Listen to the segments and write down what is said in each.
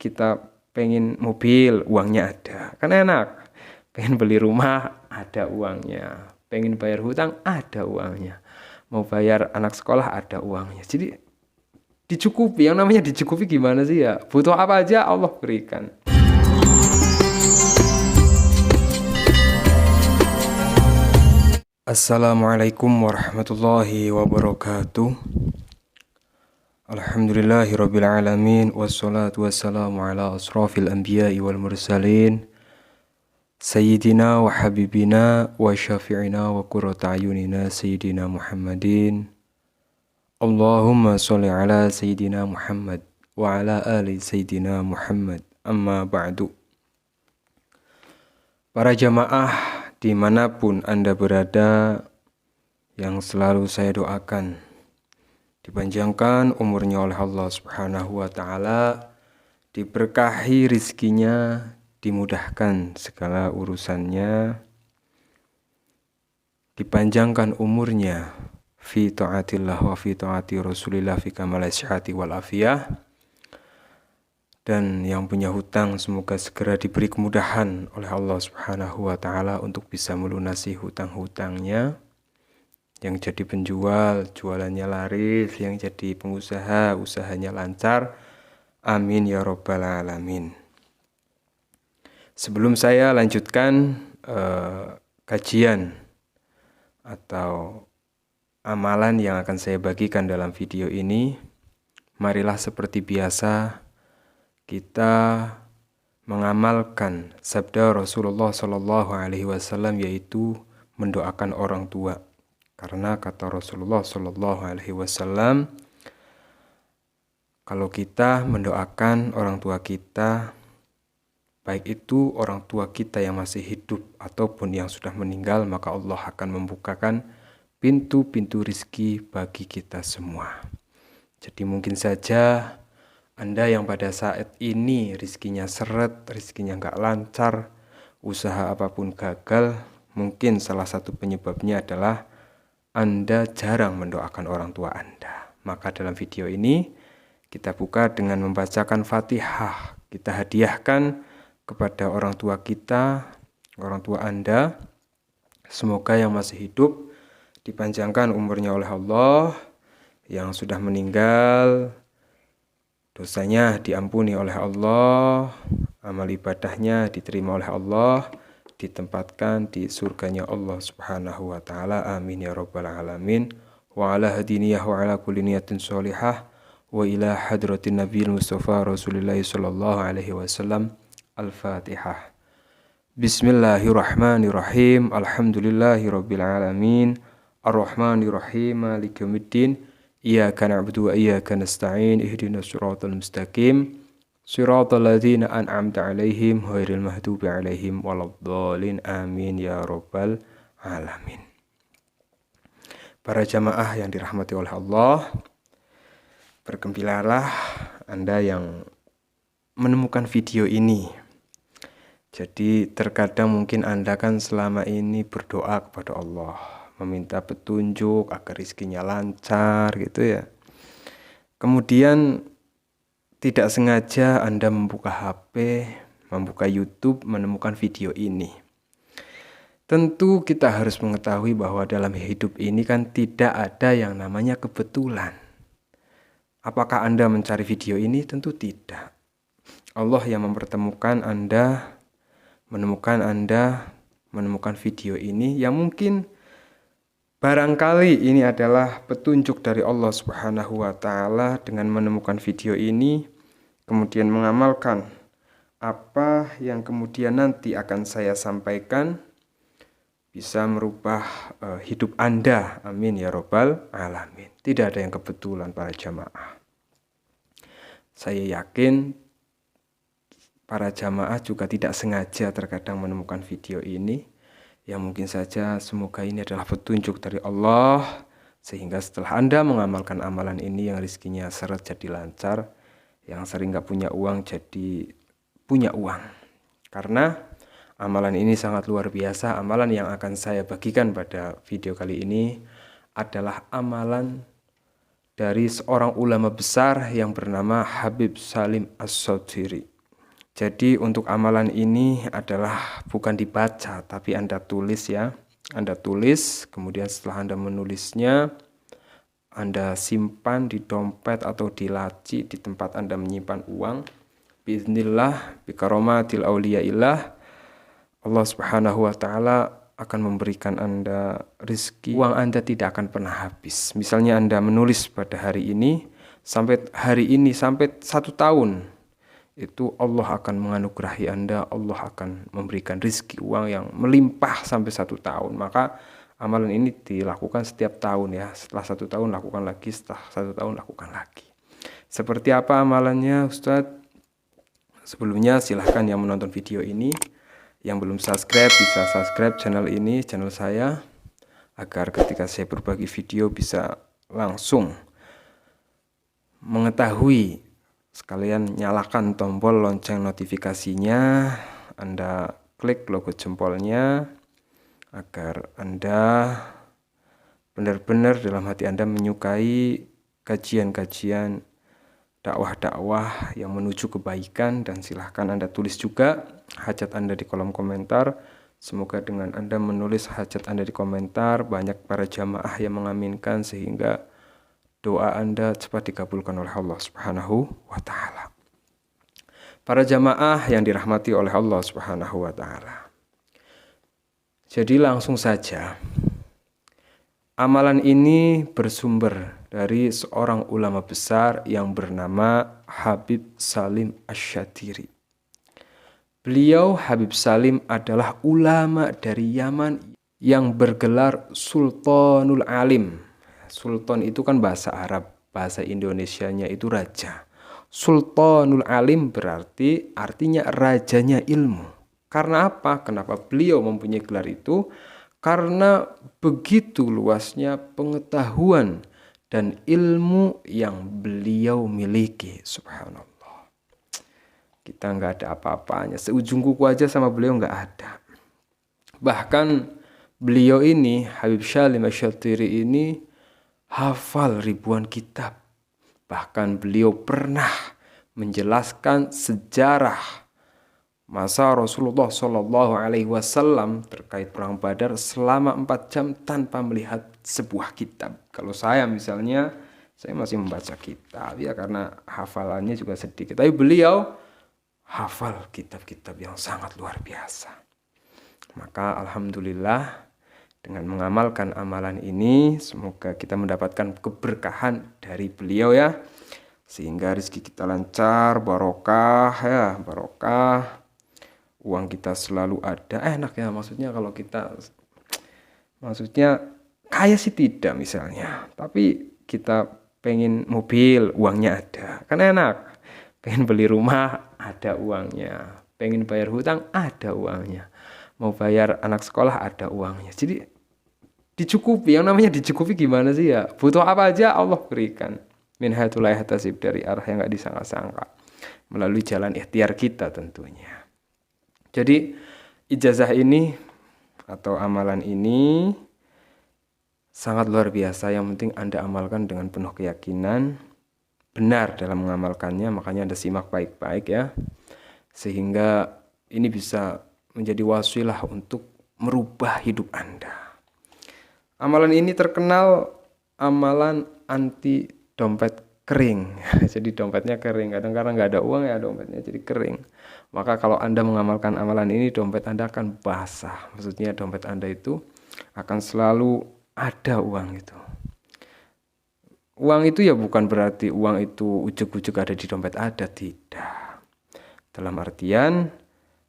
kita pengen mobil, uangnya ada, kan enak. Pengen beli rumah, ada uangnya. Pengen bayar hutang, ada uangnya. Mau bayar anak sekolah, ada uangnya. Jadi dicukupi, yang namanya dicukupi gimana sih ya? Butuh apa aja Allah berikan. Assalamualaikum warahmatullahi wabarakatuh. Alhamdulillahirrabbilalamin. Wassalatu wassalamu ala asrafil anbiya'i wal mursalin Sayyidina wa habibina wa syafi'ina wa qurrata ayunina Sayyidina Muhammadin. Allahumma sholli ala Sayyidina Muhammad wa ala ali Sayyidina Muhammad. Amma ba'du. Para jamaah dimanapun Anda berada, yang selalu saya doakan dipanjangkan umurnya oleh Allah Subhanahu wa ta'ala, diberkahi rizkinya, dimudahkan segala urusannya, dipanjangkan umurnya fi ta'atillah wa fi ta'ati Rasulillah fi kamal syahati wal afiyah. Dan yang punya hutang semoga segera diberi kemudahan oleh Allah Subhanahu wa ta'ala untuk bisa melunasi hutang-hutangnya. Yang jadi penjual, jualannya laris. Yang jadi pengusaha, usahanya lancar. Amin ya rabbal alamin. Sebelum saya lanjutkan kajian atau amalan yang akan saya bagikan dalam video ini, marilah seperti biasa kita mengamalkan sabda Rasulullah SAW, yaitu mendoakan orang tua. Karena kata Rasulullah SAW, kalau kita mendoakan orang tua kita, baik itu orang tua kita yang masih hidup ataupun yang sudah meninggal, maka Allah akan membukakan pintu-pintu rizki bagi kita semua. Jadi mungkin saja Anda yang pada saat ini rizkinya seret, rizkinya nggak lancar, usaha apapun gagal, mungkin salah satu penyebabnya adalah Anda jarang mendoakan orang tua Anda. Maka dalam video ini kita buka dengan membacakan Fatihah. Kita hadiahkan kepada orang tua kita, orang tua Anda. Semoga yang masih hidup dipanjangkan umurnya oleh Allah, yang sudah meninggal dosanya diampuni oleh Allah, amal ibadahnya diterima oleh Allah, ditempatkan di surganya Allah Subhanahu wa ta'ala. Amin ya rabbal alamin. Wa ala hadiniyah wa ala kulli niyatin sholihah wa ila hadratin nabiyil mustafa Rasulullah sallallahu alaihi wasallam. Al-Fatihah. Bismillahirrahmanirrahim. Alhamdulillahi rabbil alamin. Ar-Rahmanirrahim. Maliki yaumiddin. Iyyaka na'budu wa iyyaka nasta'in. Ihdinas siratal mustaqim. Siratal ladzina an'amta 'alaihim ghairil maghdubi 'alaihim waladdallin. Amin ya rabbal alamin. Para jamaah yang dirahmati oleh Allah, bergembiralah Anda yang menemukan video ini. Jadi terkadang mungkin Anda kan selama ini berdoa kepada Allah, meminta petunjuk agar rizkinya lancar gitu ya. Kemudian tidak sengaja Anda membuka HP, membuka YouTube, menemukan video ini. Tentu kita harus mengetahui bahwa dalam hidup ini kan tidak ada yang namanya kebetulan. Apakah Anda mencari video ini? Tentu tidak. Allah yang mempertemukan Anda, menemukan video ini yang mungkin barangkali ini adalah petunjuk dari Allah Subhanahu wa ta'ala. Dengan menemukan video ini, kemudian mengamalkan apa yang kemudian nanti akan saya sampaikan, bisa merubah hidup Anda. Amin ya rabbal alamin. Tidak ada yang kebetulan para jamaah. Saya yakin para jamaah juga tidak sengaja terkadang menemukan video ini, yang mungkin saja semoga ini adalah petunjuk dari Allah, sehingga setelah Anda mengamalkan amalan ini, yang rizkinya seret jadi lancar, yang sering gak punya uang jadi punya uang. Karena amalan ini sangat luar biasa. Amalan yang akan saya bagikan pada video kali ini adalah amalan dari seorang ulama besar yang bernama Habib Salim As-Sodhiri. Jadi untuk amalan ini adalah bukan dibaca, tapi Anda tulis ya. Anda tulis, kemudian setelah Anda menulisnya, Anda simpan di dompet atau di laci di tempat Anda menyimpan uang. Biiznillah, bikaromatil auliyaillah, Allah Subhanahu wa Ta'ala akan memberikan Anda rizki. Uang Anda tidak akan pernah habis. Misalnya Anda menulis pada hari ini, sampai 1 tahun, itu Allah akan menganugerahi Anda, Allah akan memberikan rizki uang yang melimpah sampai 1 tahun. Maka amalan ini dilakukan setiap tahun ya. Setelah 1 tahun lakukan lagi, setelah 1 tahun lakukan lagi. Seperti apa amalannya Ustadz? Sebelumnya silahkan yang menonton video ini, yang belum subscribe bisa subscribe channel ini, channel saya, agar ketika saya berbagi video bisa langsung mengetahui. Sekalian nyalakan tombol lonceng notifikasinya, Anda klik logo jempolnya, agar Anda benar-benar dalam hati Anda menyukai kajian-kajian dakwah-dakwah yang menuju kebaikan. Dan silahkan Anda tulis juga hajat Anda di kolom komentar. Semoga dengan Anda menulis hajat Anda di komentar, banyak para jamaah yang mengaminkan sehingga doa Anda cepat dikabulkan oleh Allah Subhanahu wa Ta'ala. Para jamaah yang dirahmati oleh Allah Subhanahu wa Ta'ala. Jadi langsung saja, amalan ini bersumber dari seorang ulama besar yang bernama Habib Salim Asy-Syatiri. Beliau, Habib Salim, adalah ulama dari Yaman yang bergelar Sultanul Alim. Sultan itu kan bahasa Arab, bahasa Indonesianya itu raja. Sultanul Alim berarti artinya rajanya ilmu. Karena apa? Kenapa beliau mempunyai gelar itu? Karena begitu luasnya pengetahuan dan ilmu yang beliau miliki. Subhanallah. Kita nggak ada apa-apanya. Seujung kuku aja sama beliau nggak ada. Bahkan beliau ini, Habib Salim Asy-Syatiri ini, hafal ribuan kitab. Bahkan beliau pernah menjelaskan sejarah masa Rasulullah Shallallahu Alaihi Wasallam terkait perang Badar selama 4 jam tanpa melihat sebuah kitab. Kalau saya misalnya, saya masih membaca kitab ya karena hafalannya juga sedikit. Tapi beliau hafal kitab-kitab yang sangat luar biasa. Maka alhamdulillah, dengan mengamalkan amalan ini, semoga kita mendapatkan keberkahan dari beliau ya. Sehingga rezeki kita lancar, barokah ya, barokah. Uang kita selalu ada. Enak ya, maksudnya kalau kita, maksudnya kaya sih tidak misalnya. Tapi kita pengen mobil, uangnya ada. Kan enak. Pengen beli rumah, ada uangnya. Pengen bayar hutang, ada uangnya. Mau bayar anak sekolah, ada uangnya. Jadi dicukupi. Yang namanya dicukupi gimana sih ya? Butuh apa aja Allah berikan. Min haitsu la yahtasib, dari arah yang gak disangka-sangka. Melalui jalan ikhtiar kita tentunya. Jadi ijazah ini atau amalan ini sangat luar biasa. Yang penting Anda amalkan dengan penuh keyakinan, benar dalam mengamalkannya. Makanya Anda simak baik-baik ya. Sehingga ini bisa menjadi wasilah untuk merubah hidup Anda. Amalan ini terkenal amalan anti dompet kering. Jadi dompetnya kering. Kadang-kadang nggak ada uang ya, dompetnya jadi kering. Maka kalau Anda mengamalkan amalan ini, dompet Anda akan basah. Maksudnya dompet Anda itu akan selalu ada uang itu. Uang itu ya bukan berarti uang itu ujuk-ujuk ada di dompet Anda. Tidak. Dalam artian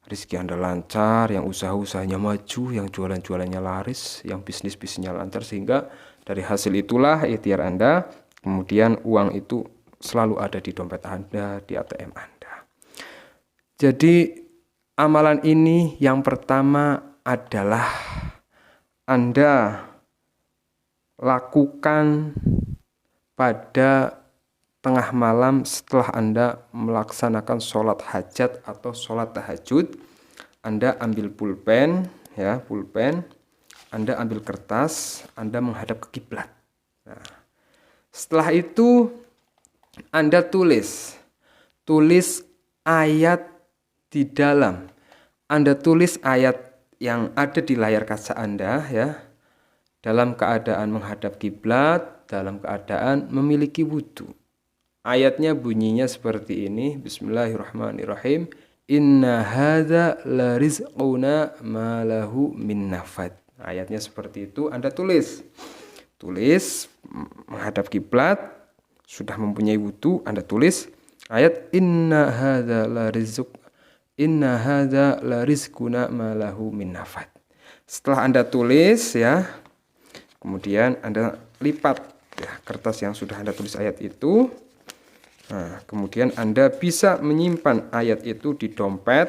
rezeki Anda lancar, yang usaha-usahanya maju, yang jualan-jualannya laris, yang bisnis-bisnisnya lancar, sehingga dari hasil itulah ikhtiar Anda, kemudian uang itu selalu ada di dompet Anda, di ATM Anda. Jadi amalan ini yang pertama adalah Anda lakukan pada tengah malam setelah Anda melaksanakan sholat hajat atau sholat tahajud. Anda ambil pulpen, ya, pulpen. Anda ambil kertas, Anda menghadap ke kiblat. Nah, setelah itu Anda tulis ayat di dalam Anda tulis ayat yang ada di layar kaca Anda ya, dalam keadaan menghadap kiblat, dalam keadaan memiliki wudu. Ayatnya bunyinya seperti ini, Bismillahirrahmanirrahim. Inna hadza la rizquna ma lahu min nafad. Ayatnya seperti itu, Anda tulis menghadap kiblat, sudah mempunyai wudu, Anda tulis ayat inna hadza la rizquna ma lahu min nafad. Setelah Anda tulis ya, kemudian Anda lipat ya, kertas yang sudah Anda tulis ayat itu. Nah, kemudian Anda bisa menyimpan ayat itu di dompet,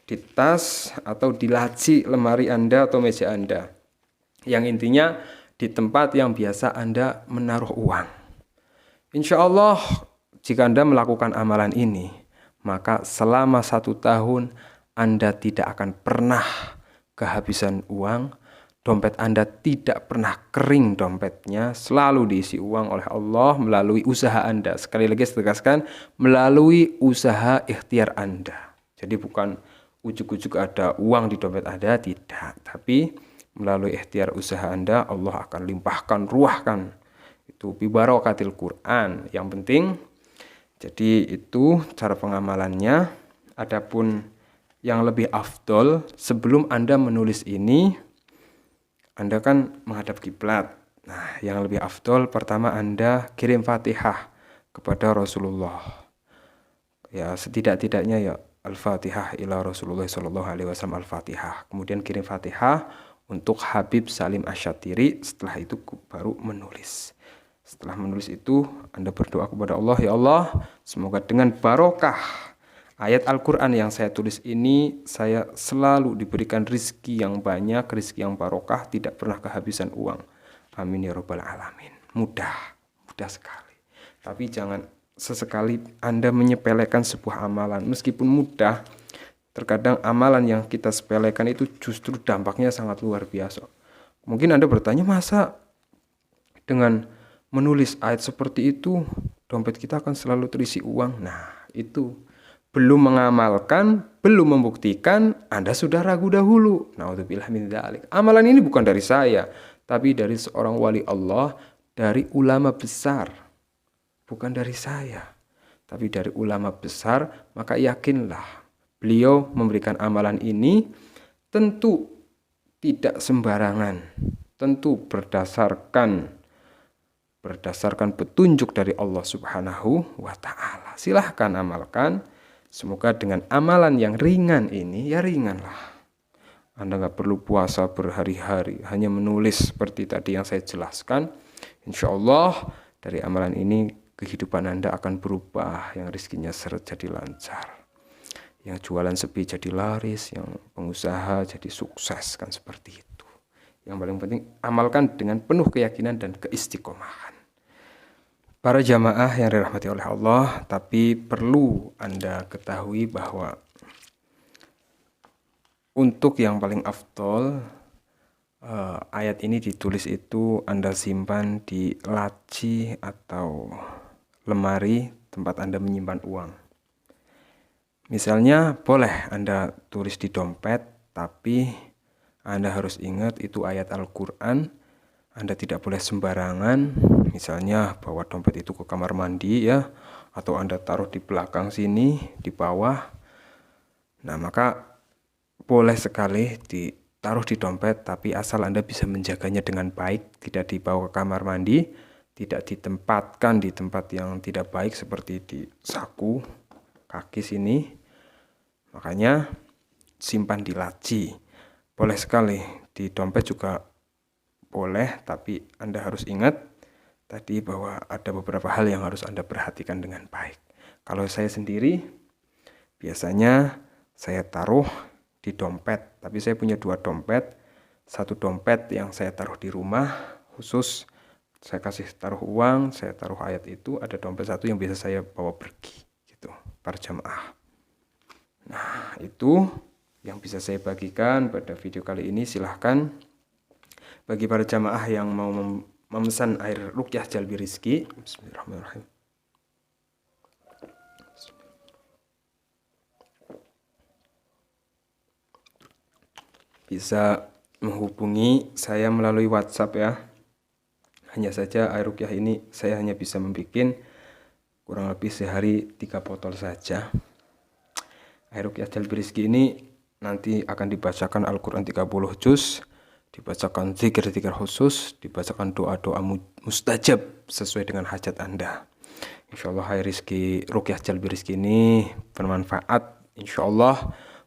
di tas, atau di laci lemari Anda atau meja Anda. Yang intinya di tempat yang biasa Anda menaruh uang. Insya Allah, jika Anda melakukan amalan ini, maka selama 1 tahun Anda tidak akan pernah kehabisan uang. Dompet Anda tidak pernah kering dompetnya, selalu diisi uang oleh Allah melalui usaha Anda. Sekali lagi saya tegaskan, melalui usaha ikhtiar Anda. Jadi bukan ujuk-ujuk ada uang di dompet Anda, tidak. Tapi melalui ikhtiar usaha Anda, Allah akan limpahkan, ruahkan. Itu bibarokatil Quran. Yang penting, jadi itu cara pengamalannya. Adapun yang lebih afdol, sebelum Anda menulis ini, Anda kan menghadap kiblat. Nah, yang lebih afdol pertama Anda kirim Fatihah kepada Rasulullah. Ya, setidak-tidaknya ya Al-Fatihah ila Rasulullah sallallahu alaihi wasallam Al-Fatihah. Kemudian kirim Fatihah untuk Habib Salim Asy-Syatiri, setelah itu baru menulis. Setelah menulis itu Anda berdoa kepada Allah, ya Allah, semoga dengan barokah ayat Al-Quran yang saya tulis ini, saya selalu diberikan rizki yang banyak, rizki yang barokah, tidak pernah kehabisan uang. Amin ya rabbal alamin. Mudah sekali. Tapi jangan sesekali Anda menyepelekan sebuah amalan. Meskipun mudah, terkadang amalan yang kita sepelekan itu justru dampaknya sangat luar biasa. Mungkin Anda bertanya, masa dengan menulis ayat seperti itu, dompet kita akan selalu terisi uang? Nah, itu belum mengamalkan, belum membuktikan, Anda sudah ragu dahulu. Naudzubillah min dzalik. Amalan ini bukan dari saya, tapi dari seorang wali Allah, dari ulama besar. Bukan dari saya, tapi dari ulama besar. Maka yakinlah, beliau memberikan amalan ini tentu tidak sembarangan. Tentu berdasarkan petunjuk dari Allah Subhanahu wa ta'ala. Silahkan amalkan. Semoga dengan amalan yang ringan ini, ya ringanlah. Anda nggak perlu puasa berhari-hari, hanya menulis seperti tadi yang saya jelaskan. Insya Allah dari amalan ini kehidupan Anda akan berubah. Yang rizkinya seret jadi lancar, yang jualan sepi jadi laris, yang pengusaha jadi sukses, kan seperti itu. Yang paling penting amalkan dengan penuh keyakinan dan keistiqomahan. Para jamaah yang dirahmati oleh Allah, tapi perlu Anda ketahui bahwa untuk yang paling afdol, ayat ini ditulis itu Anda simpan di laci atau lemari tempat Anda menyimpan uang. Misalnya boleh Anda tulis di dompet, tapi Anda harus ingat itu ayat Al-Quran. Anda tidak boleh sembarangan, misalnya bawa dompet itu ke kamar mandi ya, atau Anda taruh di belakang sini, di bawah. Nah, maka boleh sekali ditaruh di dompet, tapi asal Anda bisa menjaganya dengan baik, tidak dibawa ke kamar mandi, tidak ditempatkan di tempat yang tidak baik seperti di saku, kaki sini. Makanya simpan di laci. Boleh sekali, di dompet juga boleh, tapi Anda harus ingat tadi bahwa ada beberapa hal yang harus Anda perhatikan dengan baik. Kalau saya sendiri, biasanya saya taruh di dompet, tapi saya punya 2 dompet. Satu dompet yang saya taruh di rumah, khusus saya kasih taruh uang, saya taruh ayat itu. Ada dompet satu yang biasa saya bawa pergi, gitu, para jamaah. Nah, itu yang bisa saya bagikan pada video kali ini. Silahkan bagi para jamaah yang mau memesan air ruqyah jalbi rizki. Bismillahirrahmanirrahim. bisa menghubungi saya melalui WhatsApp ya. Hanya saja air ruqyah ini saya hanya bisa membuat kurang lebih sehari 3 botol saja. Air ruqyah Jalbi Rizki ini nanti akan dibacakan Al-Quran 30 juz, dibacakan zikir-zikir khusus, dibacakan doa-doa mustajab sesuai dengan hajat Anda. Insyaallah air rizki ruqyah Jalbi Rizki ini bermanfaat insyaallah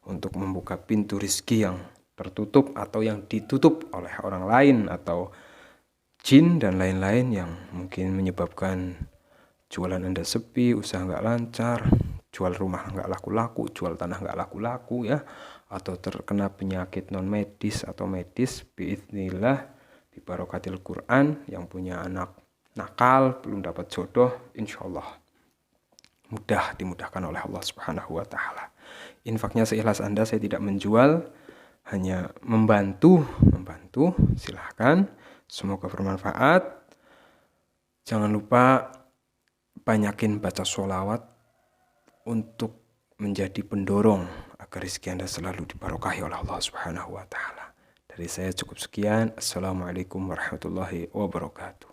untuk membuka pintu rizki yang tertutup atau yang ditutup oleh orang lain atau jin dan lain-lain yang mungkin menyebabkan jualan Anda sepi, usaha nggak lancar, jual rumah nggak laku-laku, jual tanah nggak laku-laku ya, atau terkena penyakit non medis atau medis. Biiznillah bi barokatil Quran, yang punya anak nakal belum dapat jodoh, insyaallah mudah dimudahkan oleh Allah Subhanahu wa taala. Infaknya seikhlas Anda, saya tidak menjual, hanya membantu. Silahkan, semoga bermanfaat. Jangan lupa banyakin baca sholawat untuk menjadi pendorong agar rezeki Anda selalu dibarokahi oleh Allah Subhanahu wa taala. Dari saya cukup sekian. Assalamualaikum warahmatullahi wabarakatuh.